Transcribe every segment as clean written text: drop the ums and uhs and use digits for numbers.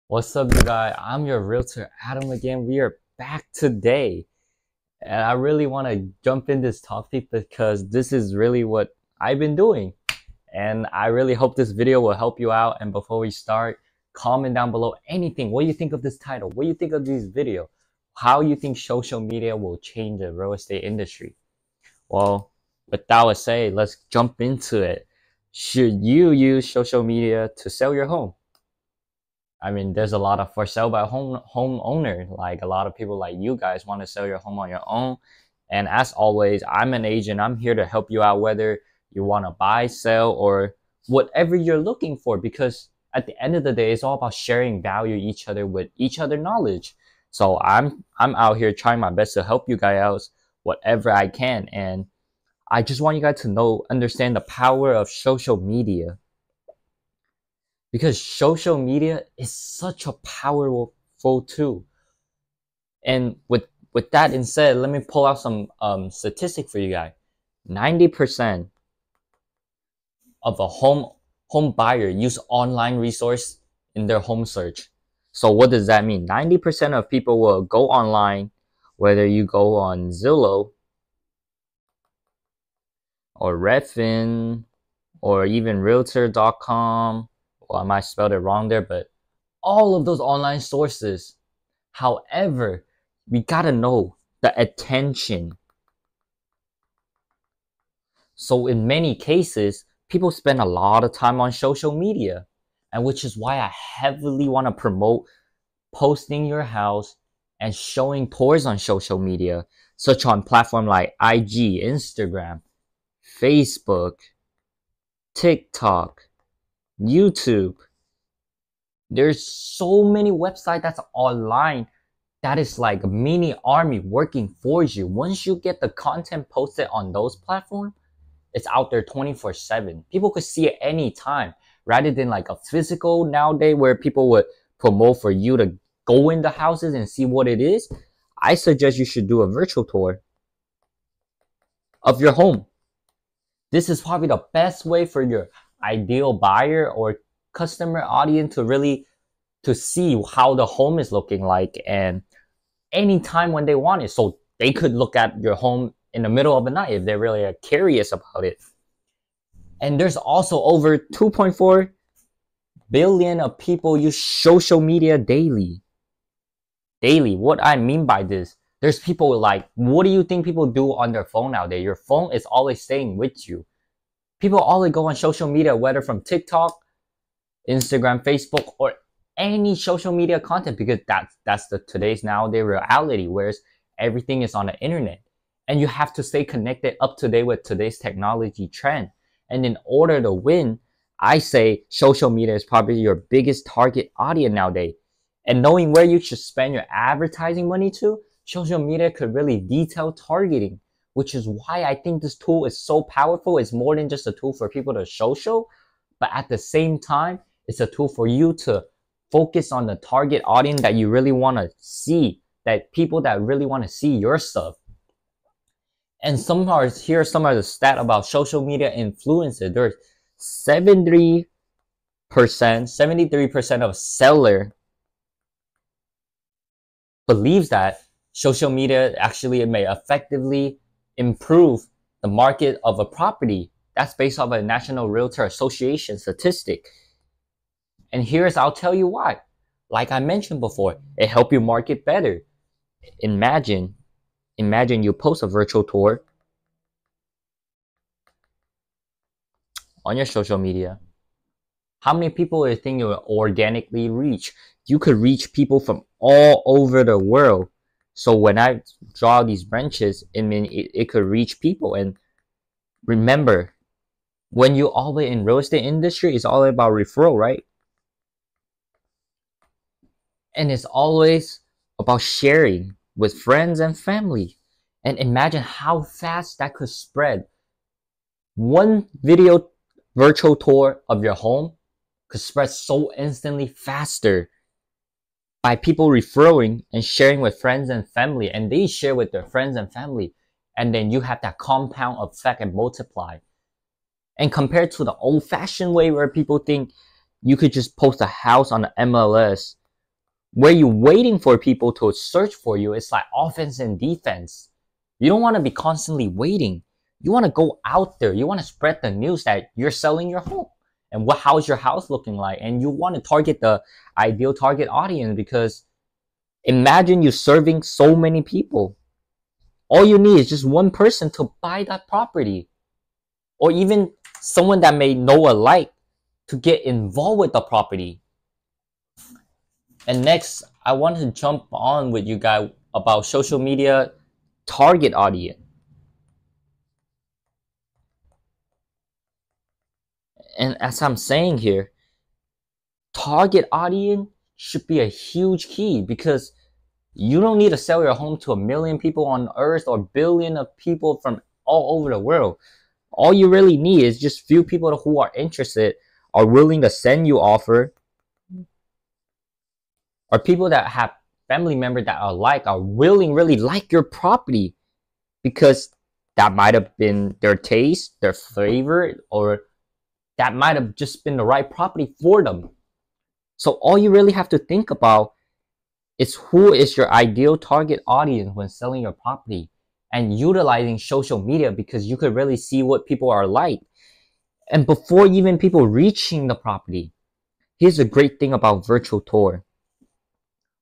What's up, you guys? I'm your realtor, Adam again. We are back today. And I really want to jump in this topic because this is really what I've been doing. And I really hope this video will help you out. And before we start, comment down below anything. What do you think of this title? What do you think of this video? How you think social media will change the real estate industry? Well, without a say, let's jump into it. Should you use social media to sell your home? I mean, there's a lot of for sale by homeowner. Like a lot of people like you guys want to sell your home on your own. And as always, I'm an agent. I'm here to help you out whether you want to buy, sell, or whatever you're looking for. Because at the end of the day, it's all about sharing value each other with each other knowledge. So I'm out here trying my best to help you guys out whatever I can. And I just want you guys to understand the power of social media, because social media is such a powerful tool. And with that in said, let me pull out some statistic for you guys. 90% of a home buyer use online resource in their home search. So what does that mean? 90% of people will go online, whether you go on Zillow or Redfin or even realtor.com. Well, I might spelled it wrong there, but all of those online sources. However, we gotta know the attention. So in many cases, people spend a lot of time on social media, and which is why I heavily want to promote posting your house and showing tours on social media, such on platforms like IG, Instagram, Facebook, TikTok, YouTube. There's so many websites that's online that is like a mini army working for you. Once you get the content posted on those platforms, it's out there 24/7. People could see it anytime, rather than like a physical nowadays where people would promote for you to go in the houses and see what it is. I suggest you should do a virtual tour of your home. This is probably the best way for your ideal buyer or customer audience to really to see how the home is looking like, and anytime when they want it, so they could look at your home in the middle of the night if they're really curious about it. And there's also over 2.4 billion of people use social media daily. What I mean by this, there's people like, what do you think people do on their phone nowadays? Your phone is always staying with you. People always go on social media, whether from TikTok, Instagram, Facebook, or any social media content, because that's the today's nowadays reality, whereas everything is on the internet. And you have to stay connected, up to date with today's technology trend. And in order to win, I say social media is probably your biggest target audience nowadays. And knowing where you should spend your advertising money to, social media could really detail targeting, which is why I think this tool is so powerful. It's more than just a tool for people to social, but at the same time, it's a tool for you to focus on the target audience that you really want to see, that people that really want to see your stuff. And here are some of the stats about social media influencers. There's 73% of seller believes that social media actually may effectively improve the market of a property. That's based off a National Realtor Association statistic. And I'll tell you why. Like I mentioned before, it helps you market better. Imagine you post a virtual tour on your social media. How many people do you think you will organically reach? You could reach people from all over the world. So when I draw these branches, it could reach people. And remember, when you always in real estate industry, it's all about referral, right? And it's always about sharing with friends and family. And imagine how fast that could spread. One video virtual tour of your home could spread so instantly faster by people referring and sharing with friends and family, and they share with their friends and family, and then you have that compound effect and multiply. And compared to the old-fashioned way where people think you could just post a house on the MLS where you're waiting for people to search for you, it's like offense and defense. You don't want to be constantly waiting. You want to go out there. You want to spread the news that you're selling your home and how's your house looking like. And you want to target the ideal target audience, because imagine you serving so many people. All you need is just one person to buy that property, or even someone that may know alike to get involved with the property. And next, I want to jump on with you guys about social media target audience. And as I'm saying here, target audience should be a huge key, because you don't need to sell your home to 1 million people on earth or billion of people from all over the world. All you really need is just few people who are interested, are willing to send you offer, or people that have family members that are willing, really like your property, because that might have been their taste, their favorite, or that might have just been the right property for them. So all you really have to think about is who is your ideal target audience when selling your property, and utilizing social media, because you could really see what people are like. And before even people reaching the property, here's a great thing about virtual tour.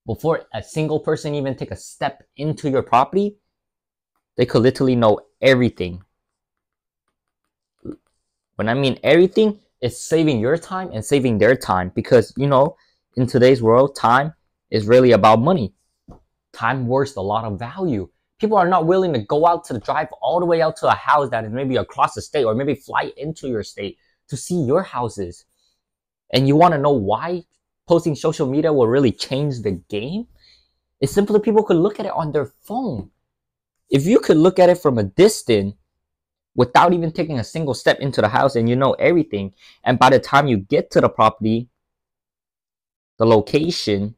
Before a single person even take a step into your property, they could literally know everything. When I mean everything, it's saving your time and saving their time, because, you know, in today's world, time is really about money. Time worth a lot of value. People are not willing to go out to drive all the way out to a house that is maybe across the state, or maybe fly into your state to see your houses. And you want to know why posting social media will really change the game? It's simply people could look at it on their phone. If you could look at it from a distance without even taking a single step into the house, and you know everything, and by the time you get to the property, the location,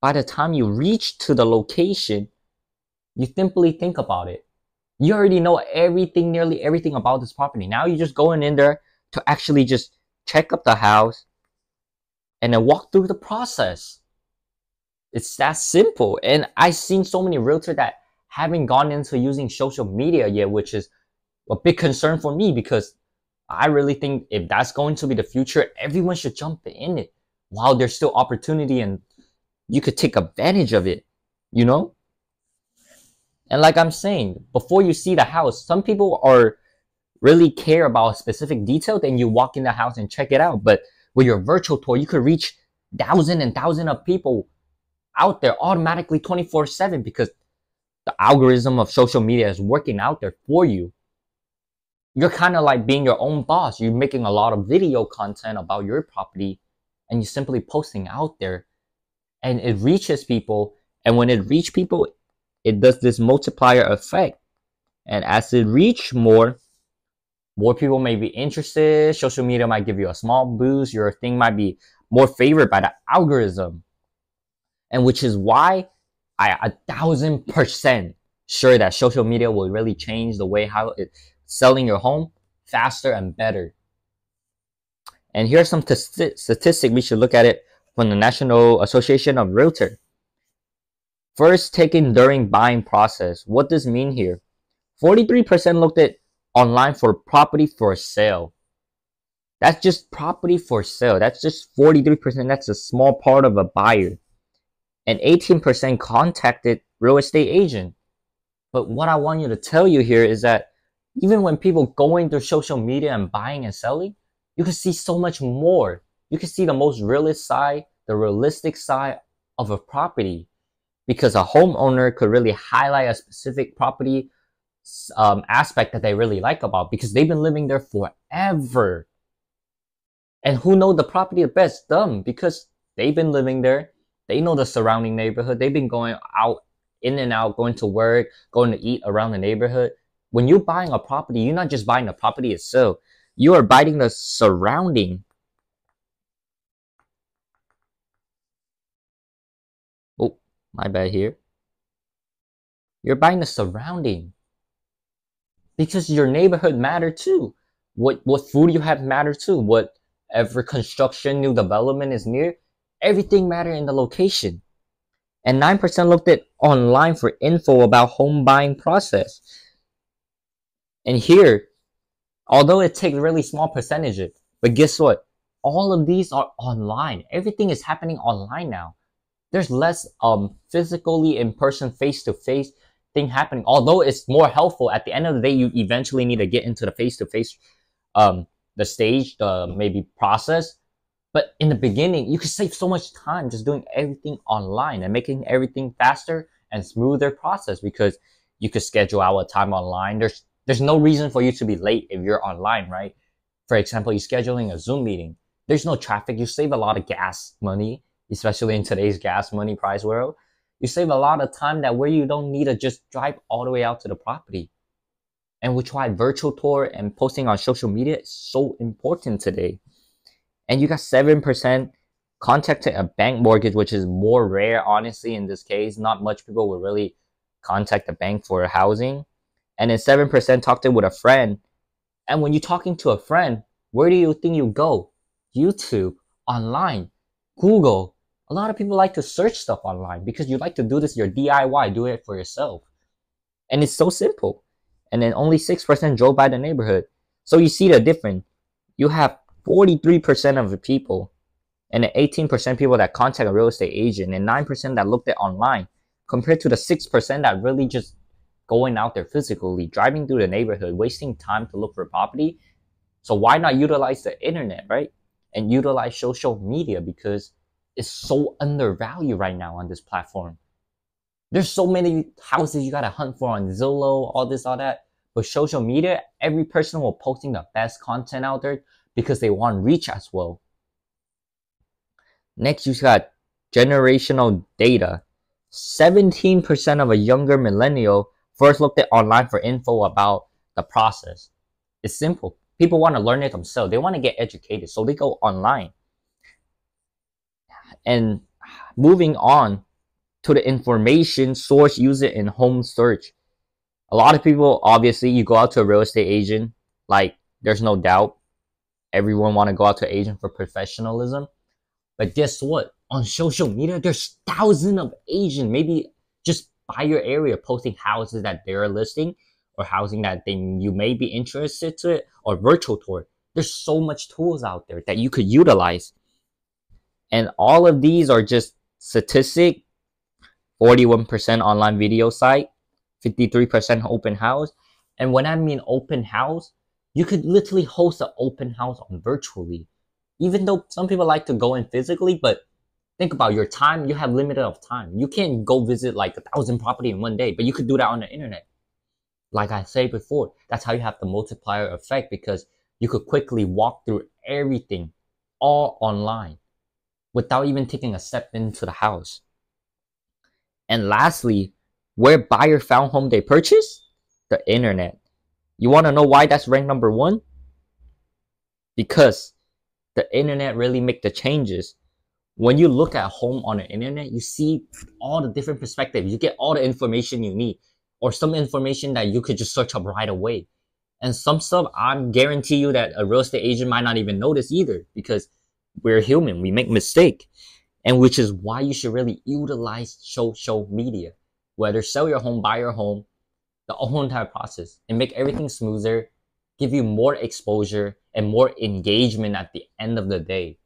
by the time you reach to the location, you simply think about it. You already know everything, nearly everything about this property. Now you're just going in there to actually just check up the house and then walk through the process. It's that simple. And I've seen so many realtors that haven't gone into using social media yet, which is a big concern for me, because I really think if that's going to be the future, everyone should jump in it while there's still opportunity and you could take advantage of it, you know? And like I'm saying, before you see the house, some people are really care about a specific detail, then you walk in the house and check it out. But with your virtual tour, you could reach thousands and thousands of people out there automatically 24/7, because the algorithm of social media is working out there for you. You're kind of like being your own boss. You're making a lot of video content about your property, and you're simply posting out there, and it reaches people. And when it reaches people, it does this multiplier effect. And as it reach more people may be interested. Social media might give you a small boost. Your thing might be more favored by the algorithm. And which is why I 1,000% sure that social media will really change the way how it's selling your home faster and better. And here's some statistics we should look at it from the National Association of Realtors. First, taken during buying process. What does this mean here? 43% looked at online for property for sale. That's just property for sale. That's just 43%. That's a small part of a buyer. And 18% contacted real estate agent. But what I want you to tell you here is that even when people going through social media and buying and selling, you can see so much more. You can see the most realist side, the realistic side of a property, because a homeowner could really highlight a specific property aspect that they really like about, because they've been living there forever. And who know the property the best? Them, because they've been living there. They know the surrounding neighborhood. They've been going out, in and out, going to work, going to eat around the neighborhood. When you're buying a property, you're not just buying the property itself. You are buying the surrounding. Oh, my bad here. You're buying the surrounding. Because your neighborhood matter too. What food you have matter too. Whatever construction, new development is near, Everything mattered in the location. And 9% looked at online for info about home buying process. And here, although it takes really small percentages, but guess what? All of these are online. Everything is happening online now. There's less physically in person face to face thing happening. Although it's more helpful, at the end of the day, you eventually need to get into the face to face the stage, the maybe process. But in the beginning, you could save so much time just doing everything online and making everything faster and smoother process, because you could schedule out a time online. There's no reason for you to be late if you're online, right? For example, you're scheduling a Zoom meeting. There's no traffic. You save a lot of gas money, especially in today's gas money price world. You save a lot of time that where you don't need to just drive all the way out to the property. And which why virtual tour and posting on social media is so important today. And you got 7% contacted a bank mortgage, which is more rare, honestly, in this case. Not much people will really contact a bank for housing. And then 7% talked it with a friend. And when you're talking to a friend, where do you think you go? YouTube, online, Google. A lot of people like to search stuff online because you like to do this, your DIY, do it for yourself. And it's so simple. And then only 6% drove by the neighborhood. So you see the difference. You have 43% of the people and then 18% people that contact a real estate agent and 9% that looked at online, compared to the 6% that really just going out there physically, driving through the neighborhood, wasting time to look for property. So why not utilize the internet, right? And utilize social media, because it's so undervalued right now on this platform. There's so many houses you gotta hunt for on Zillow, all this, all that. But social media, every person will posting the best content out there because they want reach as well. Next, you got generational data. 17% of a younger millennial first looked at online for info about the process. It's simple. People want to learn it themselves. They want to get educated, so they go online. And moving on to the information source, use it in home search. A lot of people, obviously, you go out to a real estate agent, like there's no doubt everyone want to go out to an agent for professionalism. But guess what? On social media, there's thousands of agents, maybe just by your area, posting houses that they're listing or housing that you may be interested to, or virtual tour. There's so much tools out there that you could utilize. And all of these are just statistic. 41% online video site, 53% open house. And when I mean open house, you could literally host an open house on virtually. Even though some people like to go in physically, but think about your time. You have limited of time. You can't go visit like 1,000 property in one day, but you could do that on the internet. Like I said before, that's how you have the multiplier effect, because you could quickly walk through everything all online without even taking a step into the house. And lastly, where buyer found home they purchased? The internet. You want to know why that's ranked number 1? Because the internet really make the changes. When you look at home on the internet, you see all the different perspectives. You get all the information you need, or some information that you could just search up right away. And some stuff, I'm guarantee you that a real estate agent might not even notice either, because we're human, we make mistakes. And which is why you should really utilize social media, whether sell your home, buy your home, the whole entire process, and make everything smoother, give you more exposure and more engagement at the end of the day.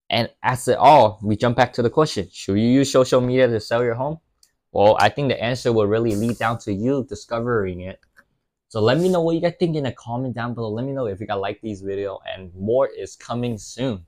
And as it all, we jump back to the question, should you use social media to sell your home? Well, I think the answer will really lead down to you discovering it. So let me know what you guys think in the comment down below. Let me know if you guys like these videos, and more is coming soon.